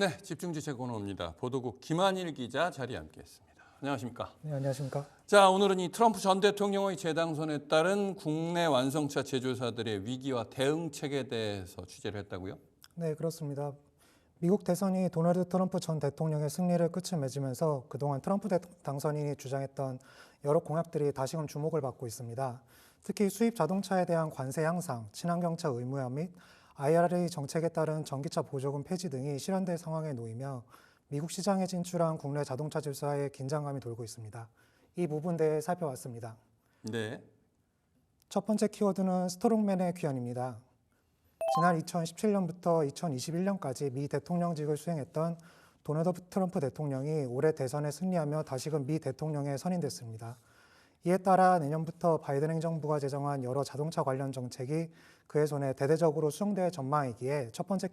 네, 집중지체 코너입니다. 보도국 김한일 기자 자리에 함께했습니다. 안녕하십니까? 네, 안녕하십니까? 자, 오늘은 이 트럼프 전 대통령의 재당선에 따른 국내 완성차 제조사들의 위기와 대응책에 대해서 취재를 했다고요? 네, 그렇습니다. 미국 대선이 도널드 트럼프 전 대통령의 승리를 끝을 맺으면서 그동안 트럼프 당선인이 주장했던 여러 공약들이 다시금 주목을 받고 있습니다. 특히 수입 자동차에 대한 관세 향상, 친환경차 의무화 및 IRA 정책에 따른 전기차 보조금 폐지 등이 실현될 상황에 놓이며 미국 시장에 진출한 국내 자동차 제조사의 긴장감이 돌고 있습니다. 이 부분 대해 살펴봤습니다. 네. 첫 번째 키워드는 스트롱맨의 귀환입니다. 지난 2017년부터 2021년까지 미 대통령직을 수행했던 도널드 트럼프 대통령이 올해 대선에 승리하며 다시금 미 대통령에 선임됐습니다. 이에 따라 내년부터 바이든 행정부가 제정한 여러 자동차 관련 정책이 그의 손에 대대적으로 수용될 전망이기에 첫 번째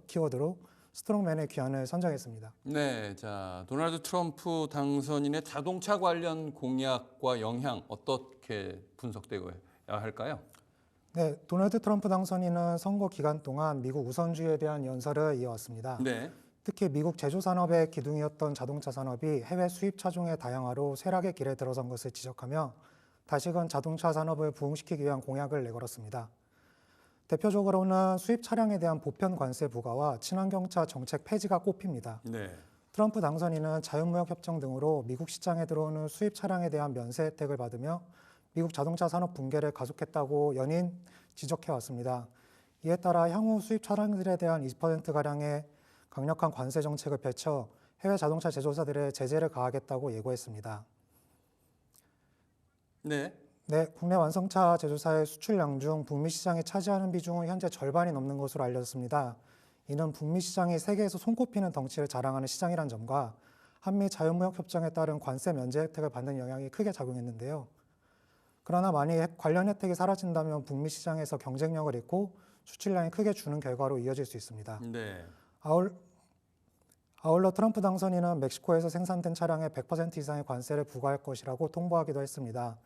키워드로 스트롱맨의 귀환을 선정했습니다. 네, 자, 도널드 트럼프 당선인의 자동차 관련 공약과 영향 어떻게 분석되어야 할까요? 네, 도널드 트럼프 당선인은 선거 기간 동안 미국 우선주의에 대한 연설을 이어왔습니다. 네. 특히 미국 제조산업의 기둥이었던 자동차 산업이 해외 수입 차종의 다양화로 쇠락의 길에 들어선 것을 지적하며 다시금 자동차 산업을 부흥시키기 위한 공약을 내걸었습니다. 대표적으로는 수입 차량에 대한 보편 관세 부과와 친환경차 정책 폐지가 꼽힙니다. 네. 트럼프 당선인은 자유무역 협정 등으로 미국 시장에 들어오는 수입 차량에 대한 면세 혜택을 받으며 미국 자동차 산업 붕괴를 가속했다고 연인 지적해왔습니다. 이에 따라 향후 수입 차량들에 대한 20%가량의 강력한 관세 정책을 펼쳐 해외 자동차 제조사들의 제재를 가하겠다고 예고했습니다. 네. 네, 국내 완성차 제조사의 수출량 중 북미 시장이 차지하는 비중은 현재 절반이 넘는 것으로 알려졌습니다. 이는 북미 시장이 세계에서 손꼽히는 덩치를 자랑하는 시장이란 점과 한미 자유무역 협정에 따른 관세 면제 혜택을 받는 영향이 크게 작용했는데요. 그러나 만약 관련 혜택이 사라진다면 북미 시장에서 경쟁력을 잃고 수출량이 크게 주는 결과로 이어질 수 있습니다. 네. 아울러 트럼프 당선인은 멕시코에서 생산된 차량에 100% 이상의 관세를 부과할 것이라고 통보하기도 했습니다.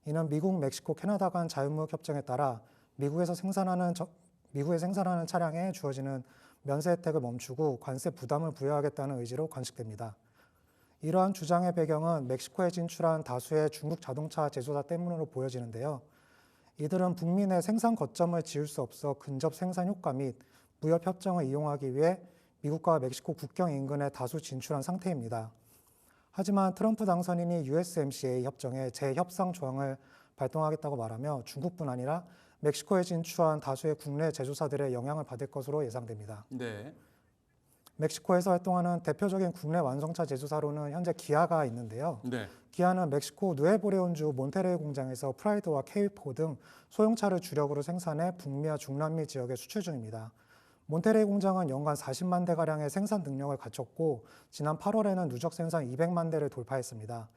이는 미국, 멕시코, 캐나다 간 자유무역 협정에 따라 미국에 생산하는 차량에 주어지는 면세 혜택을 멈추고 관세 부담을 부여하겠다는 의지로 관측됩니다. 이러한 주장의 배경은 멕시코에 진출한 다수의 중국 자동차 제조사 때문으로 보여지는데요. 이들은 북미 내 생산 거점을 지을 수 없어 근접 생산 효과 및 무역 협정을 이용하기 위해 미국과 멕시코 국경 인근에 다수 진출한 상태입니다. 하지만 트럼프 당선인이 USMCA 협정의 재협상 조항을 발동하겠다고 말하며 중국뿐 아니라 멕시코에 진출한 다수의 국내 제조사들의 영향을 받을 것으로 예상됩니다. 네. 멕시코에서 활동하는 대표적인 국내 완성차 제조사로는 현재 기아가 있는데요. 네. 기아는 멕시코 누에보레온주 몬테레이 공장에서 프라이드와 K4 등 소형차를 주력으로 생산해 북미와 중남미 지역에 수출 중입니다. 몬테레이 공장은 연간 40만 대가량의 생산 능력을 갖췄고 지난 8월에는 누적 생산 200만 대를 돌파했습니다.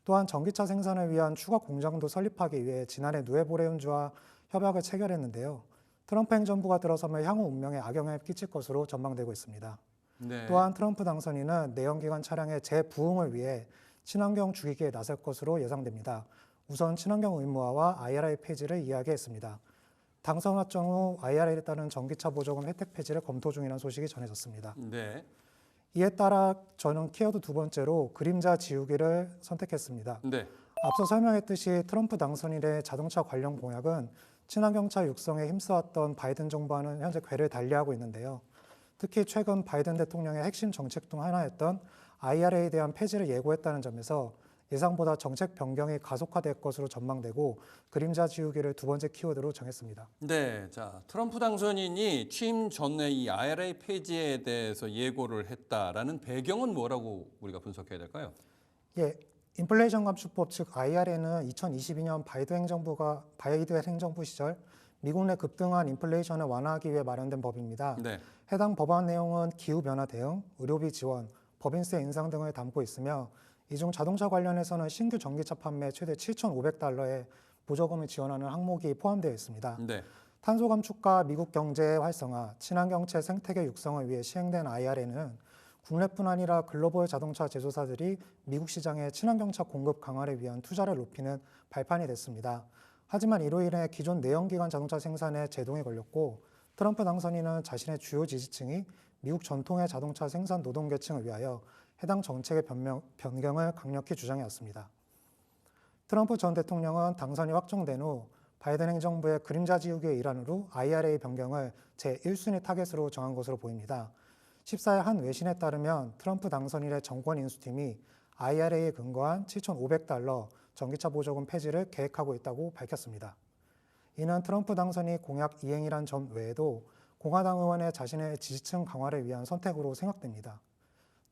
또한 전기차 생산을 위한 추가 공장도 설립하기 위해 지난해 누에보레온주와 협약을 체결했는데요. 트럼프 행정부가 들어서면 향후 운명에 악영향을 끼칠 것으로 전망되고 있습니다. 네. 또한 트럼프 당선인은 내연기관 차량의 재부흥을 위해 친환경 주기기에 나설 것으로 예상됩니다. 우선 친환경 의무화와 IRA 폐지를 이야기했습니다. 당선 확정 후 IRA에 따른 전기차 보조금 혜택 폐지를 검토 중이라는 소식이 전해졌습니다. 네. 이에 따라 저는 키워드 두 번째로 그림자 지우기를 선택했습니다. 네. 앞서 설명했듯이 트럼프 당선인의 자동차 관련 공약은 친환경차 육성에 힘써왔던 바이든 정부와는 현재 궤를 달리하고 있는데요. 특히 최근 바이든 대통령의 핵심 정책 중 하나였던 IRA에 대한 폐지를 예고했다는 점에서 예상보다 정책 변경이 가속화될 것으로 전망되고 그림자 지우기를 두 번째 키워드로 정했습니다. 네, 자, 트럼프 당선인이 취임 전에 이 IRA 폐지에 대해서 예고를 했다라는 배경은 뭐라고 우리가 분석해야 될까요? 예, 인플레이션 감축법 즉 IRA는 2022년 바이든 행정부 시절 미국 내 급등한 인플레이션을 완화하기 위해 마련된 법입니다. 네. 해당 법안 내용은 기후변화 대응, 의료비 지원, 법인세 인상 등을 담고 있으며 이 중 자동차 관련해서는 신규 전기차 판매 최대 7,500달러의 보조금을 지원하는 항목이 포함되어 있습니다. 네. 탄소 감축과 미국 경제의 활성화, 친환경차 생태계 육성을 위해 시행된 IRA는 국내뿐 아니라 글로벌 자동차 제조사들이 미국 시장의 친환경차 공급 강화를 위한 투자를 높이는 발판이 됐습니다. 하지만 이로 인해 기존 내연기관 자동차 생산에 제동이 걸렸고 트럼프 당선인은 자신의 주요 지지층이 미국 전통의 자동차 생산 노동 계층을 위하여 해당 정책의 변경을 강력히 주장해왔습니다. 트럼프 전 대통령은 당선이 확정된 후 바이든 행정부의 그림자 지우기의 일환으로 IRA 변경을 제1순위 타겟으로 정한 것으로 보입니다. 14일 한 외신에 따르면 트럼프 당선 이래 정권 인수팀이 IRA에 근거한 $7,500 전기차 보조금 폐지를 계획하고 있다고 밝혔습니다. 이는 트럼프 당선이 공약 이행이란 점 외에도 공화당 의원의 자신의 지지층 강화를 위한 선택으로 생각됩니다.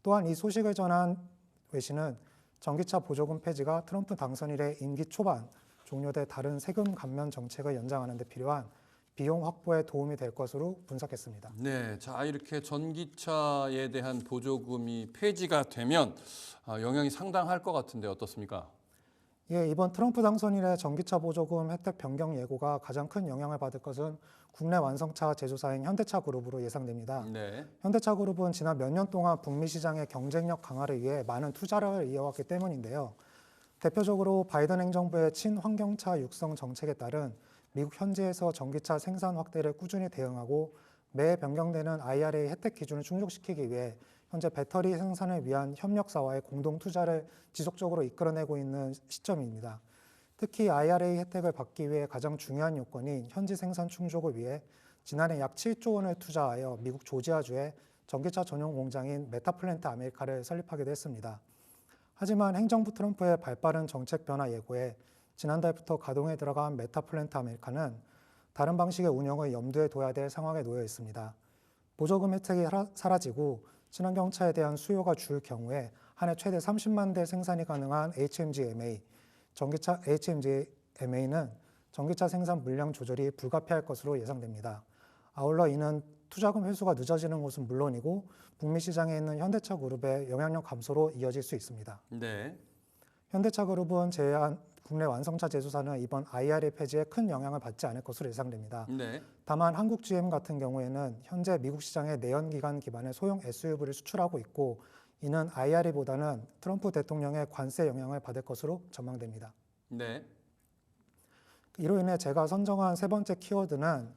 또한 이 소식을 전한 외신은 전기차 보조금 폐지가 트럼프 당선 이래 임기 초반 종료돼 다른 세금 감면 정책을 연장하는 데 필요한 비용 확보에 도움이 될 것으로 분석했습니다. 네, 자 이렇게 전기차에 대한 보조금이 폐지가 되면 영향이 상당할 것 같은데 어떻습니까? 예, 이번 트럼프 당선 이래 전기차 보조금 혜택 변경 예고가 가장 큰 영향을 받을 것은 국내 완성차 제조사인 현대차 그룹으로 예상됩니다. 네, 현대차 그룹은 지난 몇 년 동안 북미 시장의 경쟁력 강화를 위해 많은 투자를 이어왔기 때문인데요. 대표적으로 바이든 행정부의 친환경차 육성 정책에 따른 미국 현지에서 전기차 생산 확대를 꾸준히 대응하고 매해 변경되는 IRA 혜택 기준을 충족시키기 위해 현재 배터리 생산을 위한 협력사와의 공동 투자를 지속적으로 이끌어내고 있는 시점입니다. 특히 IRA 혜택을 받기 위해 가장 중요한 요건인 현지 생산 충족을 위해 지난해 약 7조 원을 투자하여 미국 조지아주에 전기차 전용 공장인 메타플랜트 아메리카를 설립하기도 했습니다. 하지만 행정부 트럼프의 발빠른 정책 변화 예고에 지난달부터 가동에 들어간 메타플랜트 아메리카는 다른 방식의 운영을 염두에 둬야 될 상황에 놓여 있습니다. 보조금 혜택이 사라지고 친환경차에 대한 수요가 줄 경우에 한 해 최대 30만 대 생산이 가능한 HMG-MA, 전기차 HMG-MA는 전기차 생산 물량 조절이 불가피할 것으로 예상됩니다. 아울러 이는 투자금 회수가 늦어지는 것은 물론이고 북미 시장에 있는 현대차 그룹의 영향력 감소로 이어질 수 있습니다. 네, 현대차 그룹은 제외한 국내 완성차 제조사는 이번 IRA 폐지에 큰 영향을 받지 않을 것으로 예상됩니다. 네, 다만 한국 GM 같은 경우에는 현재 미국 시장에 내연기관 기반의 소형 SUV를 수출하고 있고 이는 IRA보다는 트럼프 대통령의 관세 영향을 받을 것으로 전망됩니다. 네, 이로 인해 제가 선정한 세 번째 키워드는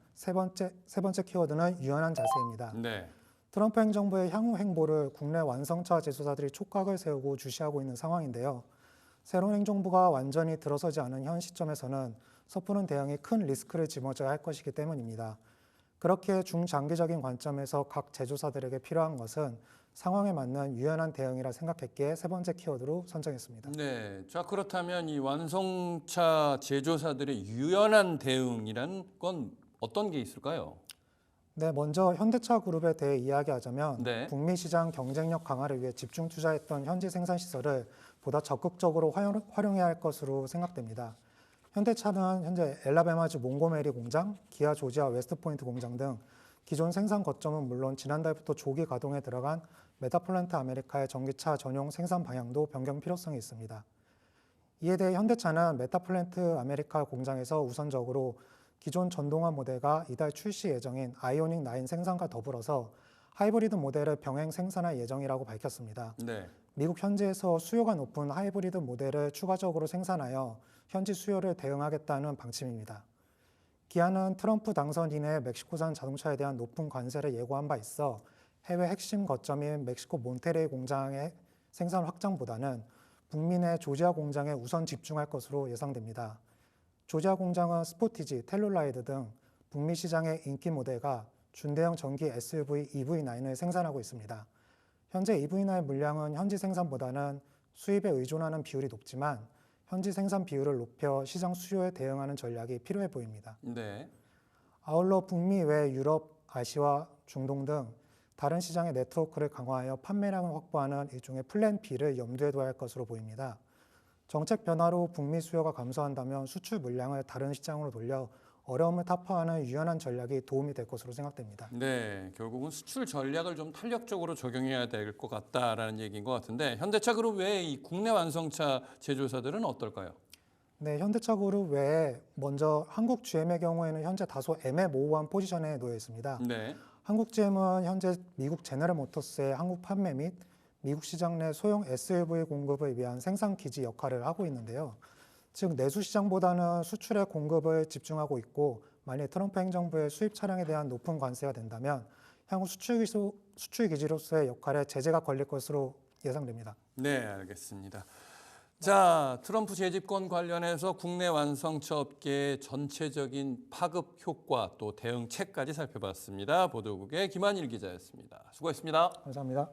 유연한 자세입니다. 네, 트럼프 행정부의 향후 행보를 국내 완성차 제조사들이 촉각을 세우고 주시하고 있는 상황인데요. 새로운 행정부가 완전히 들어서지 않은 현 시점에서는 섣부른 대응이 큰 리스크를 짊어져야 할 것이기 때문입니다. 그렇게 중장기적인 관점에서 각 제조사들에게 필요한 것은 상황에 맞는 유연한 대응이라 생각했기에 세 번째 키워드로 선정했습니다. 네. 자 그렇다면 이 완성차 제조사들의 유연한 대응이란 건 어떤 게 있을까요? 네, 먼저 현대차 그룹에 대해 이야기하자면 네. 북미 시장 경쟁력 강화를 위해 집중 투자했던 현지 생산 시설을 보다 적극적으로 활용해야 할 것으로 생각됩니다. 현대차는 현재 엘라베마주 몽고메리 공장, 기아 조지아 웨스트포인트 공장 등 기존 생산 거점은 물론 지난달부터 조기 가동에 들어간 메타플랜트 아메리카의 전기차 전용 생산 방향도 변경 필요성이 있습니다. 이에 대해 현대차는 메타플랜트 아메리카 공장에서 우선적으로 기존 전동화 모델과 이달 출시 예정인 아이오닉 9 생산과 더불어서 하이브리드 모델을 병행 생산할 예정이라고 밝혔습니다. 네. 미국 현지에서 수요가 높은 하이브리드 모델을 추가적으로 생산하여 현지 수요를 대응하겠다는 방침입니다. 기아는 트럼프 당선 이내 멕시코산 자동차에 대한 높은 관세를 예고한 바 있어 해외 핵심 거점인 멕시코 몬테레이 공장의 생산 확장보다는 북미 내 조지아 공장에 우선 집중할 것으로 예상됩니다. 조지아 공장은 스포티지, 텔룰라이드 등 북미 시장의 인기 모델과 준대형 전기 SUV EV9을 생산하고 있습니다. 현재 EV9 물량은 현지 생산보다는 수입에 의존하는 비율이 높지만 현지 생산 비율을 높여 시장 수요에 대응하는 전략이 필요해 보입니다. 네. 아울러 북미 외 유럽, 아시아, 중동 등 다른 시장의 네트워크를 강화하여 판매량을 확보하는 일종의 플랜 B를 염두에 둬야 할 것으로 보입니다. 정책 변화로 북미 수요가 감소한다면 수출 물량을 다른 시장으로 돌려 어려움을 타파하는 유연한 전략이 도움이 될 것으로 생각됩니다. 네, 결국은 수출 전략을 좀 탄력적으로 적용해야 될 것 같다라는 얘기인 것 같은데 현대차 그룹 외에 이 국내 완성차 제조사들은 어떨까요? 네, 현대차 그룹 외에 먼저 한국 GM의 경우에는 현재 다소 애매모호한 포지션에 놓여 있습니다. 네, 한국 GM은 현재 미국 제너럴 모터스의 한국 판매 및 미국 시장 내 소형 SUV 공급을 위한 생산 기지 역할을 하고 있는데요. 즉 내수 시장보다는 수출에 공급을 집중하고 있고 만일 트럼프 행정부의 수입 차량에 대한 높은 관세가 된다면 향후 수출 기지로서의 역할에 제재가 걸릴 것으로 예상됩니다. 네, 알겠습니다. 자, 트럼프 재집권 관련해서 국내 완성차 업계의 전체적인 파급 효과 또 대응책까지 살펴봤습니다. 보도국의 김한일 기자였습니다. 수고했습니다. 감사합니다.